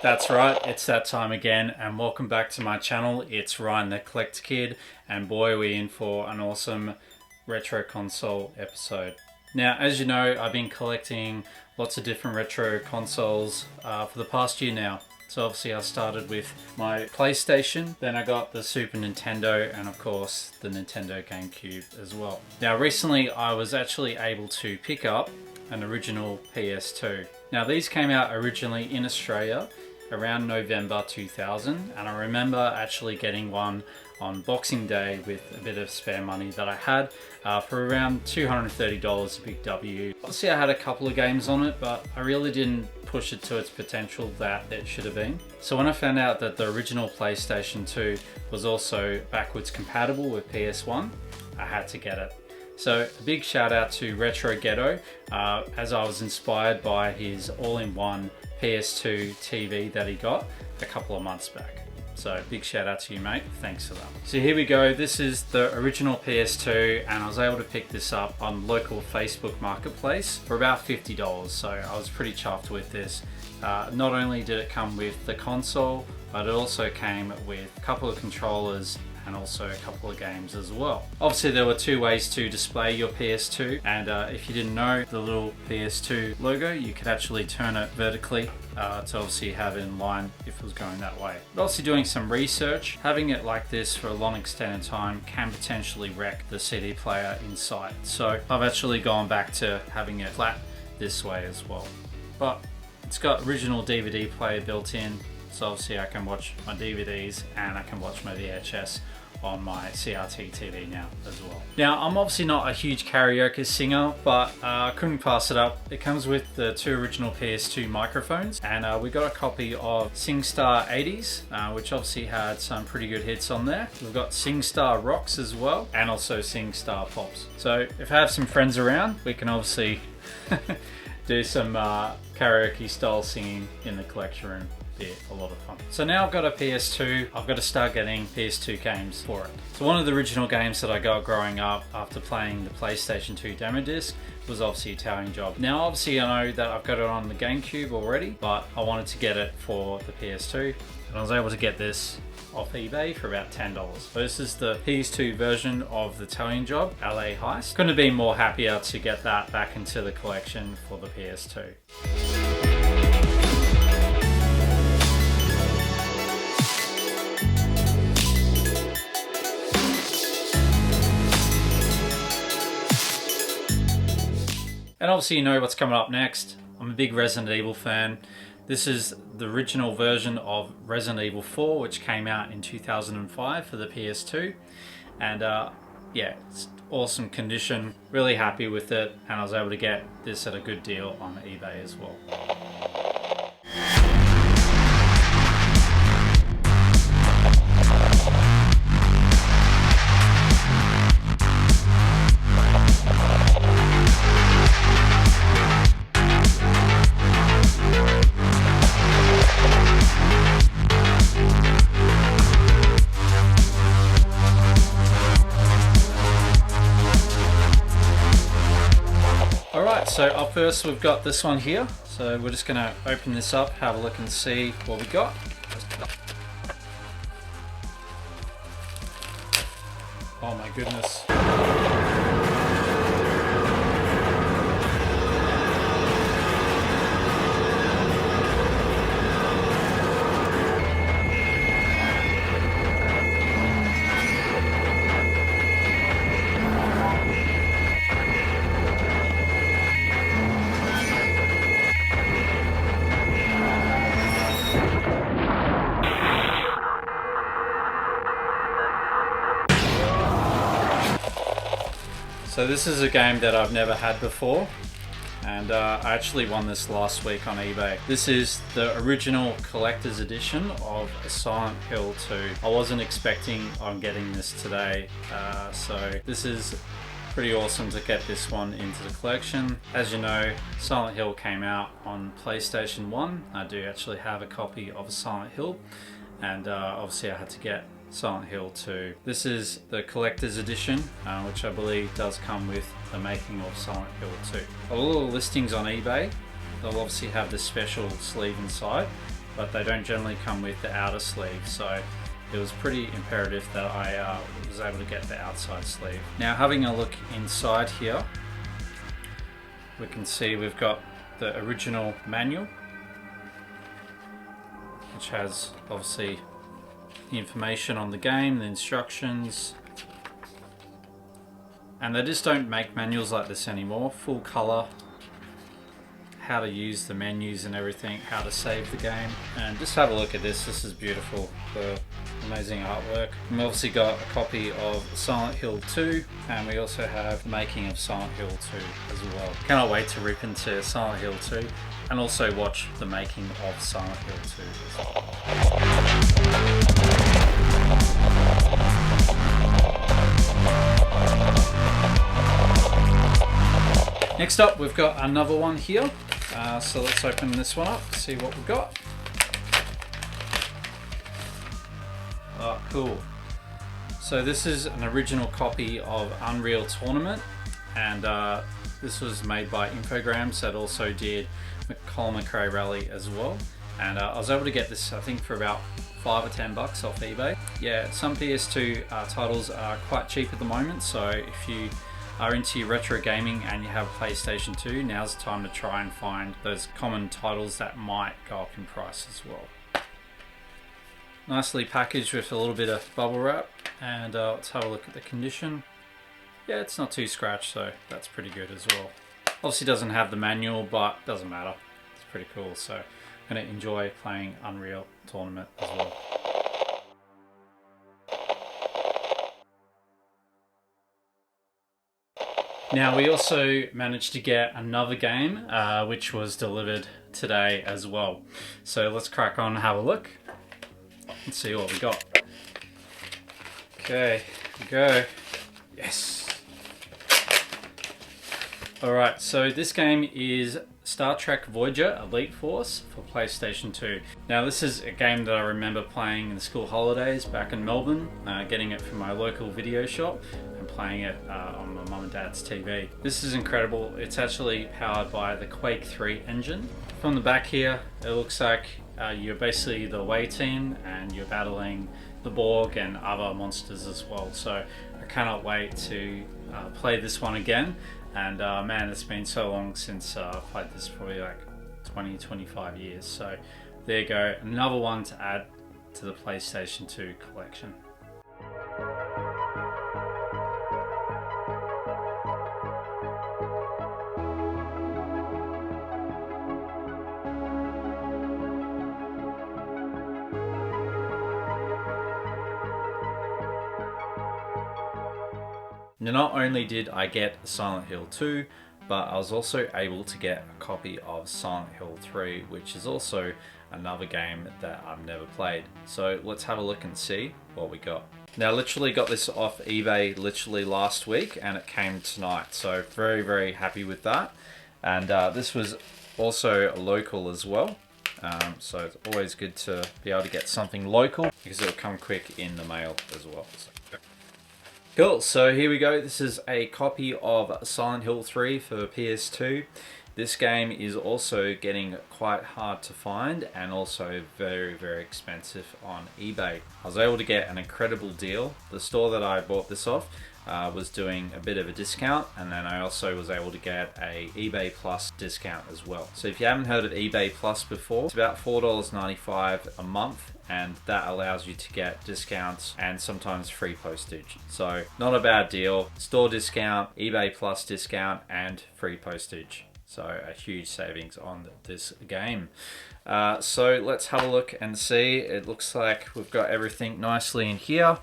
That's right, it's that time again, and welcome back to my channel. It's Ryan the Collector Kid, and boy, we're in for an awesome retro console episode. Now, as you know, I've been collecting lots of different retro consoles for the past year now. So obviously I started with my PlayStation, then I got the Super Nintendo, and of course the Nintendo GameCube as well. Now recently I was actually able to pick up an original PS2. Now these came out originally in Australia around November 2000, and I remember actually getting one on Boxing Day with a bit of spare money that I had for around $230, a big W. Obviously I had a couple of games on it, but I really didn't push it to its potential that it should have been. So when I found out that the original PlayStation 2 was also backwards compatible with PS1, I had to get it. So a big shout out to Retro Ghetto, as I was inspired by his all-in-one PS2 TV that he got a couple of months back. So big shout out to you, mate. Thanks for that. So here we go. This is the original PS2, and I was able to pick this up on local Facebook marketplace for about $50. So I was pretty chuffed with this. Not only did it come with the console, but it also came with a couple of controllers and also a couple of games as well. Obviously there were two ways to display your PS2, and if you didn't know, the little PS2 logo, you could actually turn it vertically to obviously have it in line if it was going that way. But obviously doing some research, having it like this for a long extended time can potentially wreck the CD player inside. So I've actually gone back to having it flat this way as well. But it's got original DVD player built in, so obviously I can watch my DVDs and I can watch my VHS on my CRT TV now as well. Now I'm obviously not a huge karaoke singer, but I couldn't pass it up. It comes with the two original PS2 microphones, and we got a copy of SingStar 80s, which obviously had some pretty good hits on there. We've got SingStar Rocks as well, and also SingStar Pops. So if I have some friends around, we can obviously do some karaoke style singing in the collection room. A lot of fun. So now I've got a PS2, I've got to start getting PS2 games for it. So one of the original games that I got growing up after playing the PlayStation 2 demo disc was obviously Italian Job. Now obviously I know that I've got it on the GameCube already, but I wanted to get it for the PS2, and I was able to get this off eBay for about $10. So this is the PS2 version of the Italian Job, LA Heist. Couldn't have been more happier to get that back into the collection for the PS2. And obviously you know what's coming up next. I'm a big Resident Evil fan. This is the original version of Resident Evil 4, which came out in 2005 for the PS2. And yeah, it's awesome condition. Really happy with it, and I was able to get this at a good deal on eBay as well. So up first we've got this one here, so we're just going to open this up, have a look and see what we got. Oh my goodness. So this is a game that I've never had before, and I actually won this last week on eBay. This is the original collector's edition of Silent Hill 2. I wasn't expecting on getting this today, so this is pretty awesome to get this one into the collection. As you know, Silent Hill came out on PlayStation 1. I do actually have a copy of Silent Hill, and obviously I had to get Silent Hill 2. This is the collector's edition, which I believe does come with the making of Silent Hill 2. A lot of listings on eBay, they'll obviously have this special sleeve inside, but they don't generally come with the outer sleeve, so it was pretty imperative that I was able to get the outside sleeve. Now, having a look inside here, we can see we've got the original manual, which has obviously the information on the game, the instructions, and they just don't make manuals like this anymore. Full color, how to use the menus and everything, how to save the game. And just have a look at this. This is beautiful, the amazing artwork. And we obviously got a copy of Silent Hill 2, and we also have the making of Silent Hill 2 as well. Cannot wait to rip into Silent Hill 2 and also watch the making of Silent Hill 2 as well. Next up, we've got another one here. So let's open this one up, see what we've got. Oh, cool. So this is an original copy of Unreal Tournament, and this was made by Infogrames that also did Colin McRae Rally as well. And I was able to get this, I think, for about $5 or $10 off eBay. Yeah, some PS2 titles are quite cheap at the moment, so if you are into retro gaming and you have a PlayStation 2, now's the time to try and find those common titles that might go up in price as well. Nicely packaged with a little bit of bubble wrap, and let's have a look at the condition. Yeah, it's not too scratched, so that's pretty good as well. Obviously doesn't have the manual, but doesn't matter. It's pretty cool, so I'm going to enjoy playing Unreal Tournament as well. Now, we also managed to get another game, which was delivered today as well. So let's crack on and have a look and see what we got. Okay, here we go. Yes. Alright, so this game is Star Trek Voyager Elite Force for PlayStation 2. Now, this is a game that I remember playing in the school holidays back in Melbourne, getting it from my local video shop and playing it on my mum and dad's TV. This is incredible. It's actually powered by the Quake 3 engine. From the back here, it looks like you're basically the away team and you're battling the Borg and other monsters as well. So I cannot wait to play this one again. And man, it's been so long since I've played this, probably like 20-25 years. So there you go, another one to add to the PlayStation 2 collection. Now, not only did I get Silent Hill 2, but I was also able to get a copy of Silent Hill 3, which is also another game that I've never played. So let's have a look and see what we got. Now, I literally got this off eBay literally last week and it came tonight. So very, very happy with that. And this was also local as well. So it's always good to be able to get something local because it'll come quick in the mail as well. Cool, so here we go. This is a copy of Silent Hill 3 for PS2. This game is also getting quite hard to find and also very, very expensive on eBay. I was able to get an incredible deal. The store that I bought this off was doing a bit of a discount, and then I also was able to get a eBay Plus discount as well. So if you haven't heard of eBay Plus before, it's about $4.95 a month, and that allows you to get discounts and sometimes free postage. So not a bad deal. Store discount, eBay Plus discount, and free postage. So a huge savings on this game. So let's have a look and see. It looks like we've got everything nicely in here.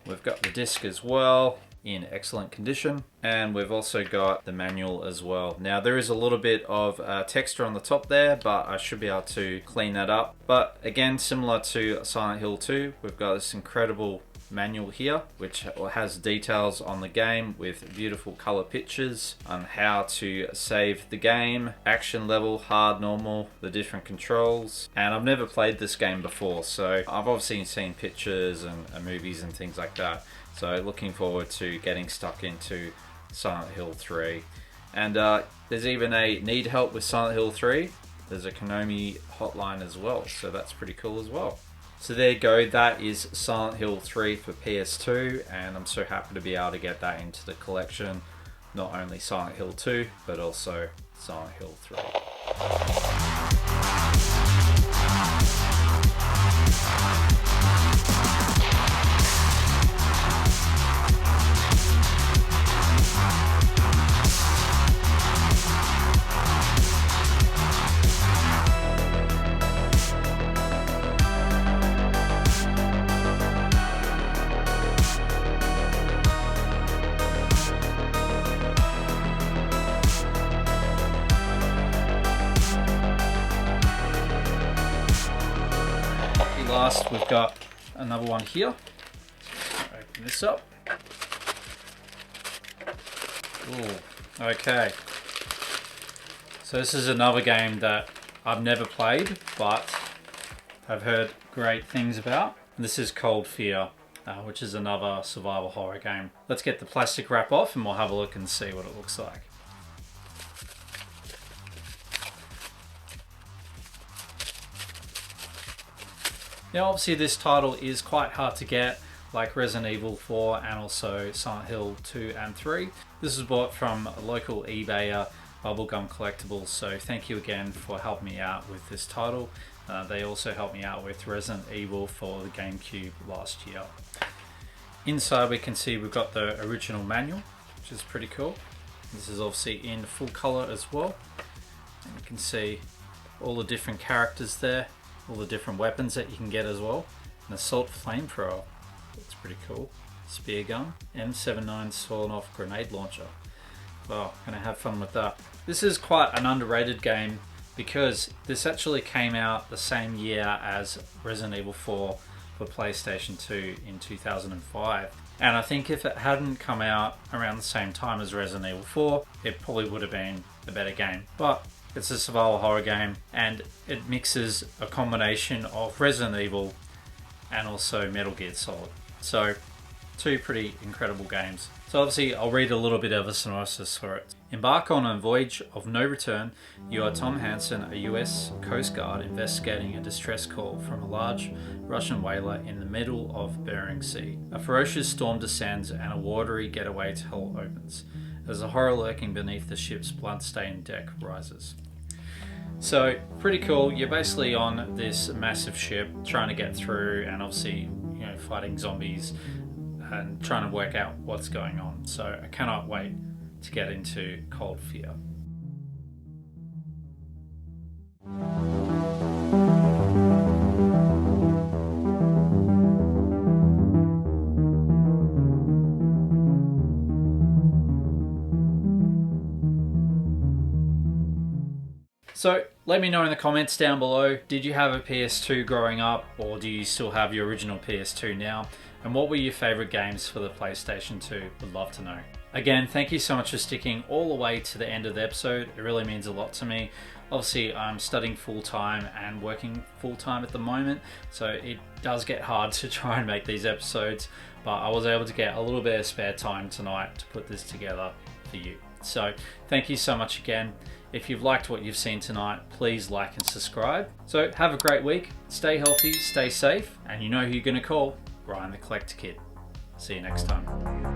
We've got the disc as well in excellent condition, and we've also got the manual as well. Now, there is a little bit of texture on the top there, but I should be able to clean that up. But again, similar to Silent Hill 2, we've got this incredible manual here, which has details on the game with beautiful color pictures on how to save the game, action level, hard, normal, the different controls. And I've never played this game before, so I've obviously seen pictures and movies and things like that. So looking forward to getting stuck into Silent Hill 3. And there's even a need help with Silent Hill 3. there's a Konami hotline as well, so that's pretty cool as well. So there you go, that is Silent Hill 3 for PS2, and I'm so happy to be able to get that into the collection. Not only Silent Hill 2, but also Silent Hill 3. Last, we've got another one here. Open this up. Ooh, okay. So this is another game that I've never played, but I've heard great things about. This is Cold Fear, which is another survival horror game. Let's get the plastic wrap off and we'll have a look and see what it looks like. Now obviously this title is quite hard to get, like Resident Evil 4 and also Silent Hill 2 and 3. This was bought from a local eBayer, Bubblegum Collectables, so thank you again for helping me out with this title. They also helped me out with Resident Evil for the GameCube last year. Inside we can see we've got the original manual, which is pretty cool. This is obviously in full color as well. And you can see all the different characters there. All the different weapons that you can get as well. An assault flamethrower, that's pretty cool. Spear gun, M79 sawn-off grenade launcher. Well, gonna have fun with that. This is quite an underrated game because this actually came out the same year as Resident Evil 4 for PlayStation 2 in 2005. And I think if it hadn't come out around the same time as Resident Evil 4, it probably would have been a better game. But it's a survival horror game and it mixes a combination of Resident Evil and also Metal Gear Solid. So, two pretty incredible games. So obviously I'll read a little bit of a synopsis for it. Embark on a voyage of no return. You are Tom Hansen, a US Coast Guard investigating a distress call from a large Russian whaler in the middle of Bering Sea. A ferocious storm descends and a watery getaway to hell opens as the horror lurking beneath the ship's blood-stained deck rises. So, pretty cool. You're basically on this massive ship trying to get through and obviously, you know, fighting zombies and trying to work out what's going on. So I cannot wait to get into Cold Fear. So let me know in the comments down below, did you have a PS2 growing up or do you still have your original PS2 now? And what were your favorite games for the PlayStation 2? Would love to know. Again, thank you so much for sticking all the way to the end of the episode. It really means a lot to me. Obviously, I'm studying full-time and working full-time at the moment, so it does get hard to try and make these episodes, but I was able to get a little bit of spare time tonight to put this together for you. So thank you so much again. If you've liked what you've seen tonight, please like and subscribe. So have a great week, stay healthy, stay safe, and you know who you're gonna call, Ryan the Collector Kid. See you next time.